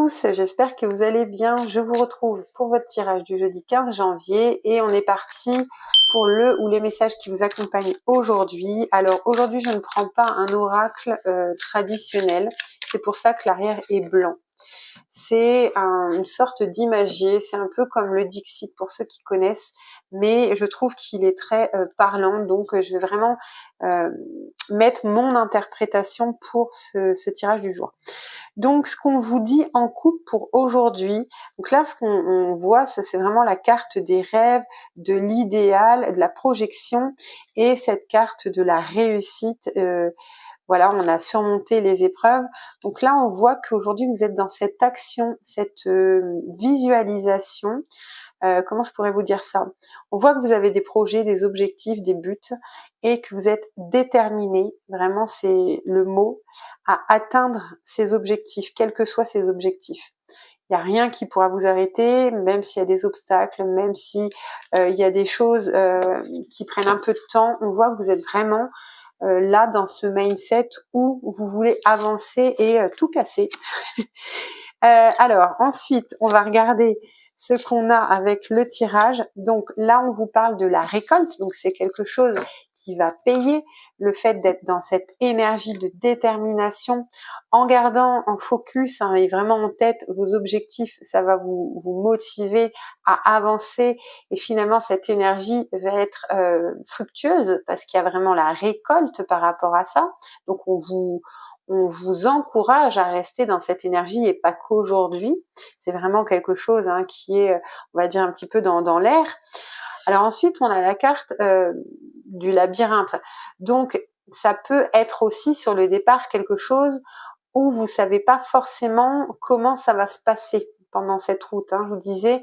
tous, j'espère que vous allez bien. Je vous retrouve pour votre tirage du jeudi 15 janvier et on est parti pour le ou les messages qui vous accompagnent aujourd'hui. Alors aujourd'hui, je ne prends pas un oracle traditionnel, c'est pour ça que l'arrière est blanc. C'est une sorte d'imagier, c'est un peu comme le Dixit pour ceux qui connaissent, mais je trouve qu'il est très parlant, donc je vais vraiment mettre mon interprétation pour ce tirage du jour. Donc ce qu'on vous dit en couple pour aujourd'hui, donc là ce qu'on voit, ça c'est vraiment la carte des rêves, de l'idéal, de la projection et cette carte de la réussite. Voilà, on a surmonté les épreuves. Donc là, on voit qu'aujourd'hui, vous êtes dans cette action, cette visualisation. Comment je pourrais vous dire ça? On voit que vous avez des projets, des objectifs, des buts et que vous êtes déterminé, vraiment c'est le mot, à atteindre ces objectifs, quels que soient ces objectifs. Il n'y a rien qui pourra vous arrêter, même s'il y a des obstacles, même si il y a des choses qui prennent un peu de temps. On voit que vous êtes vraiment là dans ce mindset où vous voulez avancer et tout casser. Alors ensuite, on va regarder ce qu'on a avec le tirage. Donc là, on vous parle de la récolte. Donc c'est quelque chose qui va payer, le fait d'être dans cette énergie de détermination, en gardant en focus et vraiment en tête vos objectifs. Ça va vous motiver à avancer et finalement cette énergie va être fructueuse parce qu'il y a vraiment la récolte par rapport à ça. Donc on vous encourage à rester dans cette énergie et pas qu'aujourd'hui. C'est vraiment quelque chose qui est, on va dire, un petit peu dans l'air. Alors ensuite, on a la carte du labyrinthe. Donc, ça peut être aussi sur le départ quelque chose où vous savez pas forcément comment ça va se passer pendant cette route. Je vous disais,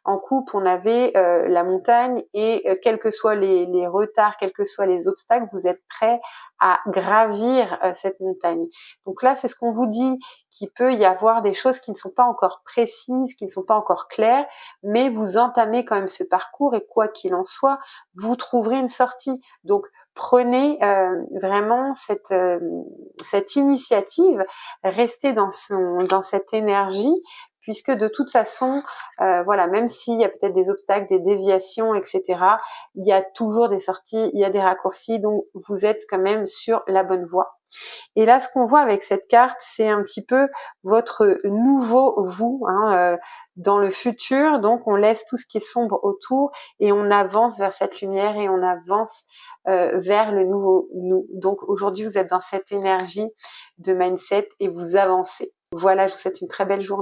en couple, on avait la montagne et quels que soient les retards, quels que soient les obstacles, vous êtes prêts à gravir cette montagne. Donc là, c'est ce qu'on vous dit, qu'il peut y avoir des choses qui ne sont pas encore précises, qui ne sont pas encore claires, mais vous entamez quand même ce parcours et quoi qu'il en soit, vous trouverez une sortie. Donc, prenez vraiment cette initiative, restez dans cette énergie, puisque de toute façon, voilà, même s'il y a peut-être des obstacles, des déviations, etc., il y a toujours des sorties, il y a des raccourcis, donc vous êtes quand même sur la bonne voie. Et là, ce qu'on voit avec cette carte, c'est un petit peu votre nouveau vous dans le futur. Donc, on laisse tout ce qui est sombre autour et on avance vers cette lumière et on avance vers le nouveau nous. Donc, aujourd'hui, vous êtes dans cette énergie de mindset et vous avancez. Voilà, je vous souhaite une très belle journée.